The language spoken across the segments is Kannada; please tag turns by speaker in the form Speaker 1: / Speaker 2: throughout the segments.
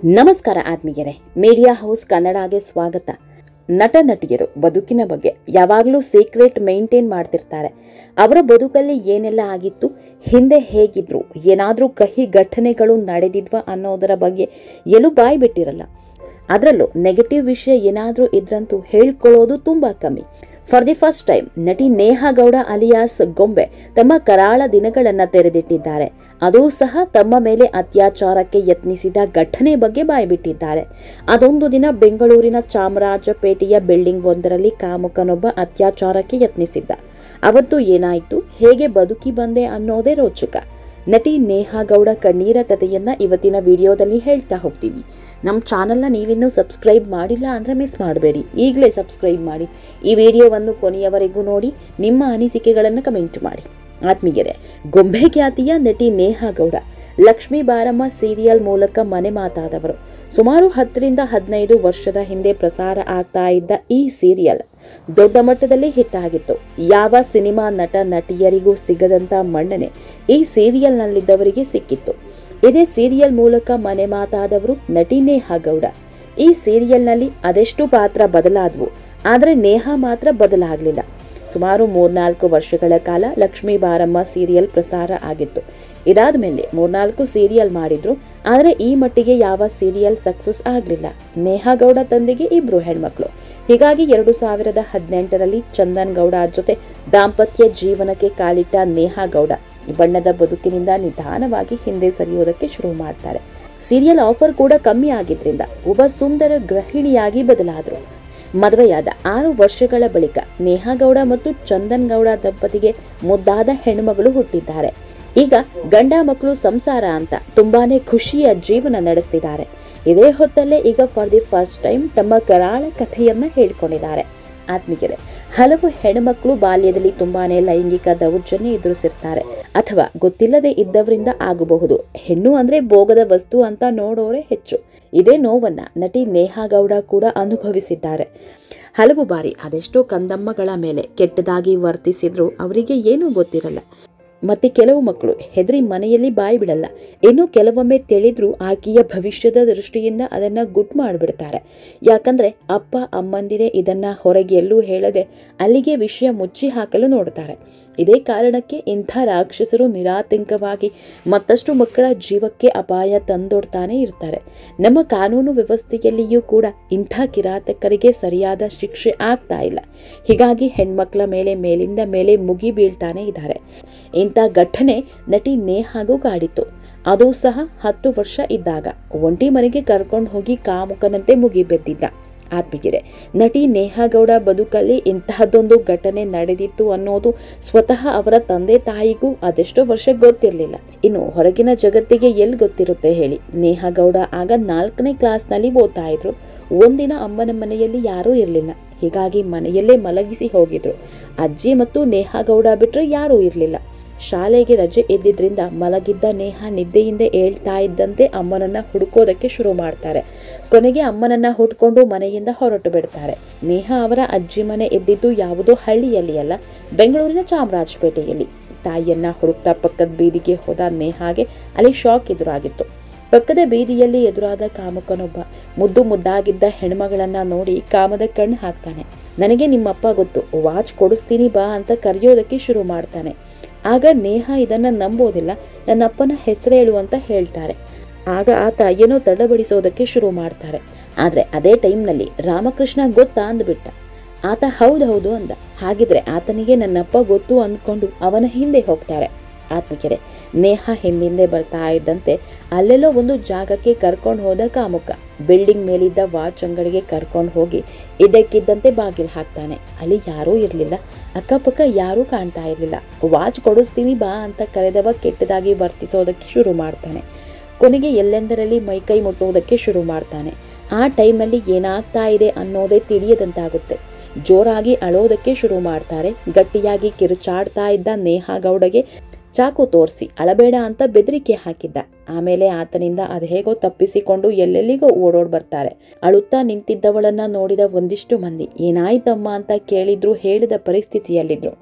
Speaker 1: ನಮಸ್ಕಾರ ಆತ್ಮೀಯರೇ, ಮೀಡಿಯಾ ಹೌಸ್ ಕನ್ನಡಗೆ ಸ್ವಾಗತ. ನಟ ನಟಿಯರು ಬದುಕಿನ ಬಗ್ಗೆ ಯಾವಾಗಲೂ ಸೀಕ್ರೆಟ್ ಮೇಂಟೈನ್ ಮಾಡ್ತಿರ್ತಾರೆ. ಅವರ ಬದುಕಲ್ಲಿ ಏನೆಲ್ಲ ಆಗಿತ್ತು, ಹಿಂದೆ ಹೇಗಿದ್ರು, ಏನಾದರೂ ಕಹಿ ಘಟನೆಗಳು ನಡೆದಿದ್ವಾ ಅನ್ನೋದರ ಬಗ್ಗೆ ಎಲ್ಲೂ ಬಾಯಿ ಬಿಟ್ಟಿರಲ್ಲ. ಅದರಲ್ಲೂ ನೆಗೆಟಿವ್ ವಿಷಯ ಏನಾದರೂ ಇದ್ರಂತೂ ಹೇಳ್ಕೊಳ್ಳೋದು ತುಂಬ ಕಮ್ಮಿ. ಫಾರ್ ದಿ ಫಸ್ಟ್ ಟೈಮ್ ನಟಿ ನೇಹಾ ಗೌಡ ಅಲಿಯಾಸ್ ಗೊಂಬೆ ತಮ್ಮ ಕರಾಳ ದಿನಗಳನ್ನು ತೆರೆದಿಟ್ಟಿದ್ದಾರೆ. ಅದೂ ಸಹ ತಮ್ಮ ಮೇಲೆ ಅತ್ಯಾಚಾರಕ್ಕೆ ಯತ್ನಿಸಿದ ಘಟನೆ ಬಗ್ಗೆ ಬಾಯ್ಬಿಟ್ಟಿದ್ದಾರೆ. ಅದೊಂದು ದಿನ ಬೆಂಗಳೂರಿನ ಚಾಮರಾಜಪೇಟೆಯ ಬಿಲ್ಡಿಂಗ್ ಒಂದರಲ್ಲಿ ಕಾಮುಕನೊಬ್ಬ ಅತ್ಯಾಚಾರಕ್ಕೆ ಯತ್ನಿಸಿದ್ದ. ಅವತ್ತು ಏನಾಯಿತು, ಹೇಗೆ ಬದುಕಿ ಬಂದೆ ಅನ್ನೋದೇ ರೋಚಕ. ನಟಿ ನೇಹಾ ಗೌಡ ಕಣ್ಣೀರ ಕಥೆಯನ್ನ ಇವತ್ತಿನ ವಿಡಿಯೋದಲ್ಲಿ ಹೇಳ್ತಾ ಹೋಗ್ತೀವಿ. ನಮ್ಮ ಚಾನಲ್ನ ನೀವಿನ್ನೂ ಸಬ್ಸ್ಕ್ರೈಬ್ ಮಾಡಿಲ್ಲ ಅಂದರೆ ಮಿಸ್ ಮಾಡಬೇಡಿ, ಈಗಲೇ ಸಬ್ಸ್ಕ್ರೈಬ್ ಮಾಡಿ. ಈ ವಿಡಿಯೋವನ್ನು ಕೊನೆಯವರೆಗೂ ನೋಡಿ, ನಿಮ್ಮ ಅನಿಸಿಕೆಗಳನ್ನು ಕಮೆಂಟ್ ಮಾಡಿ. ಆತ್ಮೀಯರೇ, ಗೊಂಬೆ ಖ್ಯಾತಿಯ ನಟಿ ನೇಹಾ ಗೌಡ ಲಕ್ಷ್ಮೀ ಬಾರಮ್ಮ ಸೀರಿಯಲ್ ಮೂಲಕ ಮನೆ ಮಾತಾದವರು. ಸುಮಾರು 10-15 ವರ್ಷದ ಹಿಂದೆ ಪ್ರಸಾರ ಆಗ್ತಾ ಇದ್ದ ಈ ಸೀರಿಯಲ್ ದೊಡ್ಡ ಮಟ್ಟದಲ್ಲಿ ಹಿಟ್ ಆಗಿತ್ತು. ಯಾವ ಸಿನಿಮಾ ನಟ ನಟಿಯರಿಗೂ ಸಿಗದಂತ ಮನ್ನಣೆ ಈ ಸೀರಿಯಲ್ನಲ್ಲಿದ್ದವರಿಗೆ ಸಿಕ್ಕಿತ್ತು. ಇದೇ ಸೀರಿಯಲ್ ಮೂಲಕ ಮನೆ ಮಾತಾದವರು ನಟಿ ನೇಹಾ ಗೌಡ. ಈ ಸೀರಿಯಲ್ನಲ್ಲಿ ಅದೆಷ್ಟು ಪಾತ್ರ ಬದಲಾದವು, ಆದರೆ ನೇಹಾ ಮಾತ್ರ ಬದಲಾಗಲಿಲ್ಲ. ಸುಮಾರು 3-4 ವರ್ಷಗಳ ಕಾಲ ಲಕ್ಷ್ಮೀ ಬಾರಮ್ಮ ಸೀರಿಯಲ್ ಪ್ರಸಾರ ಆಗಿತ್ತು. ಇದಾದ ಮೇಲೆ 3-4 ಸೀರಿಯಲ್ ಮಾಡಿದ್ರು, ಆದರೆ ಈ ಮಟ್ಟಿಗೆ ಯಾವ ಸೀರಿಯಲ್ ಸಕ್ಸಸ್ ಆಗಲಿಲ್ಲ. ನೇಹಾ ಗೌಡ ತಂದೆಗೆ 2 ಹೆಣ್ಮಕ್ಳು. ಹೀಗಾಗಿ 2018ರಲ್ಲಿ ಚಂದನ್ ಗೌಡ ಜೊತೆ ದಾಂಪತ್ಯ ಜೀವನಕ್ಕೆ ಕಾಲಿಟ್ಟ ನೇಹಾ ಗೌಡ ಬಣ್ಣದ ಬದುಕಿನಿಂದ ನಿಧಾನವಾಗಿ ಹಿಂದೆ ಸರಿಯೋದಕ್ಕೆ ಶುರು ಮಾಡ್ತಾರೆ. ಸೀರಿಯಲ್ ಆಫರ್ ಕೂಡ ಕಮ್ಮಿ ಆಗಿದ್ರಿಂದ ಒಬ್ಬ ಸುಂದರ ಗೃಹಿಣಿಯಾಗಿ ಬದಲಾದರು. ಮದುವೆಯಾದ 6 ವರ್ಷಗಳ ಬಳಿಕ ನೇಹಾ ಗೌಡ ಮತ್ತು ಚಂದನ್ ಗೌಡ ದಂಪತಿಗೆ ಮುದ್ದಾದ ಹೆಣ್ಣುಮಗಳು ಹುಟ್ಟಿದ್ದಾರೆ. ಈಗ ಗಂಡ ಮಕ್ಕಳು ಸಂಸಾರ ಅಂತ ತುಂಬಾನೇ ಖುಷಿಯ ಜೀವನ ನಡೆಸ್ತಿದ್ದಾರೆ. ಇದೇ ಹೊತ್ತಲ್ಲೇ ಈಗ ಫಾರ್ ದಿ ಫಸ್ಟ್ ಟೈಮ್ ತಮ್ಮ ಕರಾಳ ಕಥೆಯನ್ನ ಹೇಳ್ಕೊಂಡಿದ್ದಾರೆ. ಆತ್ಮೀಯರೇ, ಹಲವು ಹೆಣ್ಮಕ್ಳು ಬಾಲ್ಯದಲ್ಲಿ ತುಂಬಾನೇ ಲೈಂಗಿಕ ದೌರ್ಜನ್ಯ ಎದುರಿಸಿರ್ತಾರೆ, ಅಥವಾ ಗೊತ್ತಿಲ್ಲದೆ ಇದ್ದವರಿಂದ ಆಗಬಹುದು. ಹೆಣ್ಣು ಅಂದ್ರೆ ಭೋಗದ ವಸ್ತು ಅಂತ ನೋಡೋರೇ ಹೆಚ್ಚು. ಇದೇ ನೋವನ್ನ ನಟಿ ನೇಹಾ ಗೌಡ ಕೂಡ ಅನುಭವಿಸಿದ್ದಾರೆ. ಹಲವು ಬಾರಿ ಅದೆಷ್ಟೋ ಕಂದಮ್ಮಗಳ ಮೇಲೆ ಕೆಟ್ಟದಾಗಿ ವರ್ತಿಸಿದ್ರು ಅವರಿಗೆ ಏನೂ ಗೊತ್ತಿರಲ್ಲ. ಮತ್ತೆ ಕೆಲವು ಮಕ್ಕಳು ಹೆದರಿ ಮನೆಯಲ್ಲಿ ಬಾಯಿ ಬಿಡಲ್ಲ. ಇನ್ನು ಕೆಲವೊಮ್ಮೆ ತಿಳಿದ್ರು ಆಕೆಯ ಭವಿಷ್ಯದ ದೃಷ್ಟಿಯಿಂದ ಅದನ್ನ ಗುಟ್ ಮಾಡಿಬಿಡ್ತಾರೆ. ಯಾಕಂದ್ರೆ ಅಪ್ಪ ಅಮ್ಮಂದಿರೇ ಇದನ್ನ ಹೊರಗೆ ಎಲ್ಲೂ ಹೇಳದೆ ಅಲ್ಲಿಗೆ ವಿಷಯ ಮುಚ್ಚಿ ಹಾಕಲು ನೋಡ್ತಾರೆ. ಇದೇ ಕಾರಣಕ್ಕೆ ಇಂಥ ರಾಕ್ಷಸರು ನಿರಾತಂಕವಾಗಿ ಮತ್ತಷ್ಟು ಮಕ್ಕಳ ಜೀವಕ್ಕೆ ಅಪಾಯ ತಂದೊಡ್ತಾನೆ ಇರ್ತಾರೆ. ನಮ್ಮ ಕಾನೂನು ವ್ಯವಸ್ಥೆಯಲ್ಲಿಯೂ ಕೂಡ ಇಂಥ ಕಿರಾತಕರಿಗೆ ಸರಿಯಾದ ಶಿಕ್ಷೆ ಆಗ್ತಾ ಇಲ್ಲ. ಹೀಗಾಗಿ ಹೆಣ್ಮಕ್ಳ ಮೇಲೆ ಮೇಲಿಂದ ಮೇಲೆ ಮುಗಿ ಬೀಳ್ತಾನೆ ಇದ್ದಾರೆ. ಇಂಥ ಘಟನೆ ನಟಿ ನೇಹಾಗೂ ಕಾಡಿತ್ತು. ಅದು ಸಹ 10 ವರ್ಷ ಇದ್ದಾಗ ಒಂಟಿ ಮನೆಗೆ ಕರ್ಕೊಂಡು ಹೋಗಿ ಕಾಮುಕನಂತೆ ಮುಗಿಬೆದ್ದಿದ್ದ. ಆತ್ಮೀಯರೇ, ನಟಿ ನೇಹಾ ಗೌಡ ಬದುಕಲ್ಲಿ ಇಂತಹದ್ದೊಂದು ಘಟನೆ ನಡೆದಿತ್ತು ಅನ್ನೋದು ಸ್ವತಃ ಅವರ ತಂದೆ ತಾಯಿಗೂ ಅದೆಷ್ಟೋ ವರ್ಷ ಗೊತ್ತಿರಲಿಲ್ಲ. ಇನ್ನು ಹೊರಗಿನ ಜಗತ್ತಿಗೆ ಎಲ್ಲಿ ಗೊತ್ತಿರುತ್ತೆ ಹೇಳಿ. ನೇಹಾ ಗೌಡ ಆಗ 4ನೇ ಕ್ಲಾಸ್ನಲ್ಲಿ ಓದ್ತಾ ಇದ್ರು. ಒಂದಿನ ಅಮ್ಮನ ಮನೆಯಲ್ಲಿ ಯಾರೂ ಇರಲಿಲ್ಲ. ಹೀಗಾಗಿ ಮನೆಯಲ್ಲೇ ಮಲಗಿಸಿ ಹೋಗಿದ್ರು. ಅಜ್ಜಿ ಮತ್ತು ನೇಹಾ ಗೌಡ ಬಿಟ್ರೆ ಯಾರೂ ಇರಲಿಲ್ಲ. ಶಾಲೆಗೆ ರಜೆ ಇದ್ದಿದ್ರಿಂದ ಮಲಗಿದ್ದ ನೇಹಾ ನಿದ್ದೆಯಿಂದ ಏಳ್ತಾ ಇದ್ದಂತೆ ಅಮ್ಮನನ್ನ ಹುಡುಕೋದಕ್ಕೆ ಶುರು ಮಾಡ್ತಾರೆ. ಕೊನೆಗೆ ಅಮ್ಮನನ್ನ ಹುಡ್ಕೊಂಡು ಮನೆಯಿಂದ ಹೊರಟು ಬಿಡ್ತಾರೆ. ನೇಹಾ ಅವರ ಅಜ್ಜಿ ಮನೆ ಇದ್ದಿದ್ದು ಯಾವುದೋ ಹಳ್ಳಿಯಲ್ಲಿ ಅಲ್ಲ, ಬೆಂಗಳೂರಿನ ಚಾಮರಾಜಪೇಟೆಯಲ್ಲಿ. ತಾಯಿಯನ್ನ ಹುಡುಕ್ತಾ ಪಕ್ಕದ ಬೀದಿಗೆ ಹೋದ ನೇಹಾಗೆ ಅಲ್ಲಿ ಶಾಕ್ ಎದುರಾಗಿತ್ತು. ಪಕ್ಕದ ಬೀದಿಯಲ್ಲಿ ಎದುರಾದ ಕಾಮುಕನೊಬ್ಬ ಮುದ್ದಾಗಿದ್ದ ಹೆಣ್ಮಗಳನ್ನ ನೋಡಿ ಕಾಮದ ಕಣ್ಣು ಹಾಕ್ತಾನೆ. ನನಗೆ ನಿಮ್ಮಪ್ಪ ಗೊತ್ತು, ವಾಚ್ ಕೊಡಿಸ್ತೀನಿ ಬಾ ಅಂತ ಕರೆಯೋದಕ್ಕೆ ಶುರು ಮಾಡ್ತಾನೆ. ಆಗ ನೇಹಾ ಇದನ್ನ ನಂಬೋದಿಲ್ಲ. ನನ್ನ ಅಪ್ಪನ ಹೆಸರು ಹೇಳು ಅಂತ ಹೇಳ್ತಾರೆ. ಆಗ ಆತ ಏನೋ ತಡಬಡಿಸೋದಕ್ಕೆ ಶುರು ಮಾಡ್ತಾರೆ. ಆದ್ರೆ ಅದೇ ಟೈಮ್ನಲ್ಲಿ ರಾಮಕೃಷ್ಣ ಗೊತ್ತಾ ಅಂದ್ಬಿಟ್ಟ. ಆತ ಹೌದು ಅಂದ. ಹಾಗಿದ್ರೆ ಆತನಿಗೆ ನನ್ನಪ್ಪ ಗೊತ್ತು ಅಂದ್ಕೊಂಡು ಅವನ ಹಿಂದೆ ಹೋಗ್ತಾರೆ. ಆತ್ಮೀಯರೇ, ನೇಹಾ ಹಿಂದಿಂದೆ ಬರ್ತಾ ಇದ್ದಂತೆ ಅಲ್ಲೆಲ್ಲೋ ಒಂದು ಜಾಗಕ್ಕೆ ಕರ್ಕೊಂಡು ಹೋದ ಕಾಮುಕ ಬಿಲ್ಡಿಂಗ್ ಮೇಲಿದ್ದ ವಾಚ್ ಅಂಗಡಿಗೆ ಕರ್ಕೊಂಡು ಹೋಗಿ ಇದಕ್ಕಿದ್ದಂತೆ ಬಾಗಿಲು ಹಾಕ್ತಾನೆ. ಅಲ್ಲಿ ಯಾರೂ ಇರಲಿಲ್ಲ, ಅಕ್ಕಪಕ್ಕ ಯಾರೂ ಕಾಣ್ತಾ ಇರಲಿಲ್ಲ. ವಾಚ್ ಕೊಡಿಸ್ತೀನಿ ಬಾ ಅಂತ ಕರೆದವ ಕೆಟ್ಟದಾಗಿ ವರ್ತಿಸೋದಕ್ಕೆ ಶುರು ಮಾಡ್ತಾನೆ. ಕೊನೆಗೆ ಎಲ್ಲೆಂದರಲ್ಲಿ ಮೈಕೈ ಮುಟ್ಟುವುದಕ್ಕೆ ಶುರು ಮಾಡ್ತಾನೆ. ಆ ಟೈಮ್ನಲ್ಲಿ ಏನಾಗ್ತಾ ಇದೆ ಅನ್ನೋದೇ ತಿಳಿಯದಂತಾಗುತ್ತೆ. ಜೋರಾಗಿ ಅಳೋದಕ್ಕೆ ಶುರು ಮಾಡ್ತಾರೆ. ಗಟ್ಟಿಯಾಗಿ ಕಿರುಚಾಡ್ತಾ ಇದ್ದ ನೇಹಾ ಗೌಡಗೆ ಚಾಕು ತೋರಿಸಿ ಅಳಬೇಡ ಅಂತ ಬೆದರಿಕೆ ಹಾಕಿದ್ದ. ಆಮೇಲೆ ಆತನಿಂದ ಅದು ಹೇಗೋ ತಪ್ಪಿಸಿಕೊಂಡು ಎಲ್ಲೆಲ್ಲಿಗೋ ಓಡೋಡ್ ಬರ್ತಾರೆ. ಅಳುತ್ತಾ ನಿಂತಿದ್ದವಳನ್ನ ನೋಡಿದ ಒಂದಿಷ್ಟು ಮಂದಿ ಏನಾಯ್ತಮ್ಮ ಅಂತ ಕೇಳಿದ್ರು, ಹೇಳಿದ ಪರಿಸ್ಥಿತಿಯಲ್ಲಿದ್ರು.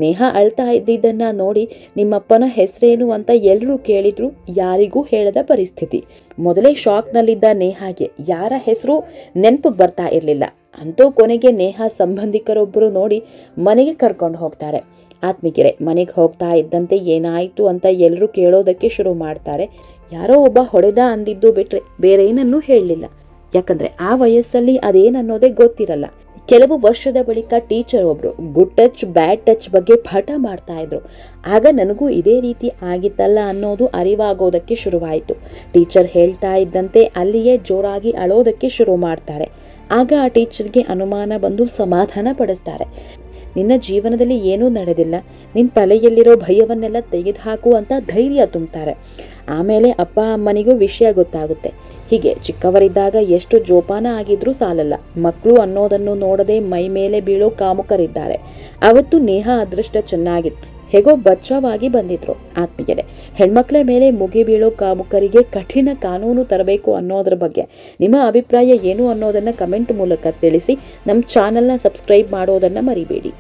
Speaker 1: ನೇಹಾ ಅಳ್ತಾ ಇದ್ದಿದ್ದನ್ನ ನೋಡಿ ನಿಮ್ಮಪ್ಪನ ಹೆಸರೇನು ಅಂತ ಎಲ್ಲರೂ ಕೇಳಿದ್ರು, ಯಾರಿಗೂ ಹೇಳದ ಪರಿಸ್ಥಿತಿ. ಮೊದಲೇ ಶಾಕ್ನಲ್ಲಿದ್ದ ನೇಹಾಗೆ ಯಾರ ಹೆಸರು ನೆನಪಿಗೆ ಬರ್ತಾ ಇರಲಿಲ್ಲ. ಅಂತೂ ಕೊನೆಗೆ ನೇಹಾ ಸಂಬಂಧಿಕರೊಬ್ಬರು ನೋಡಿ ಮನೆಗೆ ಕರ್ಕೊಂಡು ಹೋಗ್ತಾರೆ. ಆತ್ಮಿಗೆರೆ ಮನೆಗೆ ಹೋಗ್ತಾ ಇದ್ದಂತೆ ಏನಾಯಿತು ಅಂತ ಎಲ್ಲರೂ ಕೇಳೋದಕ್ಕೆ ಶುರು ಮಾಡ್ತಾರೆ. ಯಾರೋ ಒಬ್ಬ ಹೊಡೆದ ಅಂದಿದ್ದು ಬಿಟ್ರೆ ಬೇರೇನನ್ನೂ ಹೇಳಲಿಲ್ಲ. ಯಾಕಂದ್ರೆ ಆ ವಯಸ್ಸಲ್ಲಿ ಅದೇನನ್ನೋದೇ ಗೊತ್ತಿರಲ್ಲ. ಕೆಲವು ವರ್ಷದ ಬಳಿಕ ಟೀಚರ್ ಒಬ್ರು ಗುಡ್ ಟಚ್ ಬ್ಯಾಡ್ ಟಚ್ ಬಗ್ಗೆ ಪಾಠ ಮಾಡ್ತಾ ಇದ್ರು. ಆಗ ನನಗೂ ಇದೇ ರೀತಿ ಆಗಿತ್ತಲ್ಲ ಅನ್ನೋದು ಅರಿವಾಗೋದಕ್ಕೆ ಶುರುವಾಯಿತು. ಟೀಚರ್ ಹೇಳ್ತಾ ಇದ್ದಂತೆ ಅಲ್ಲಿಯೇ ಜೋರಾಗಿ ಅಳೋದಕ್ಕೆ ಶುರು ಮಾಡ್ತಾರೆ. ಆಗ ಆ ಟೀಚರ್ಗೆ ಅನುಮಾನ ಬಂದು ಸಮಾಧಾನ ಪಡಿಸ್ತಾರೆ. ನಿನ್ನ ಜೀವನದಲ್ಲಿ ಏನೂ ನಡೆದಿಲ್ಲ, ನಿನ್ನ ತಲೆಯಲ್ಲಿರೋ ಭಯವನ್ನೆಲ್ಲ ತೆಗೆದುಹಾಕು ಅಂತ ಧೈರ್ಯ ತುಂಬ್ತಾರೆ. ಆಮೇಲೆ ಅಪ್ಪ ಅಮ್ಮನಿಗೂ ವಿಷಯ ಗೊತ್ತಾಗುತ್ತೆ. ಹೀಗೆ ಚಿಕ್ಕವರಿದ್ದಾಗ ಎಷ್ಟು ಜೋಪಾನ ಆಗಿದ್ರೂ ಸಾಲಲ್ಲ, ಮಕ್ಕಳು ಅನ್ನೋದನ್ನು ನೋಡದೆ ಮೈ ಮೇಲೆ ಬೀಳೋ ಕಾಮುಕರಿದ್ದಾರೆ. ಅವತ್ತು ನೇಹಾ ಅದೃಷ್ಟ ಚೆನ್ನಾಗಿತ್ತು, ಹೇಗೋ ಬಚಾವಾಗಿ ಬಂದಿದ್ರು. ಆತ್ಮೀಯರೇ, ಹೆಣ್ಮಕ್ಳ ಮೇಲೆ ಮುಗಿ ಬೀಳೋ ಕಾಮುಕರಿಗೆ ಕಠಿಣ ಕಾನೂನು ತರಬೇಕು ಅನ್ನೋದ್ರ ಬಗ್ಗೆ ನಿಮ್ಮ ಅಭಿಪ್ರಾಯ ಏನು ಅನ್ನೋದನ್ನು ಕಮೆಂಟ್ ಮೂಲಕ ತಿಳಿಸಿ. ನಮ್ಮ ಚಾನಲ್ನ ಸಬ್ಸ್ಕ್ರೈಬ್ ಮಾಡೋದನ್ನು ಮರಿಬೇಡಿ.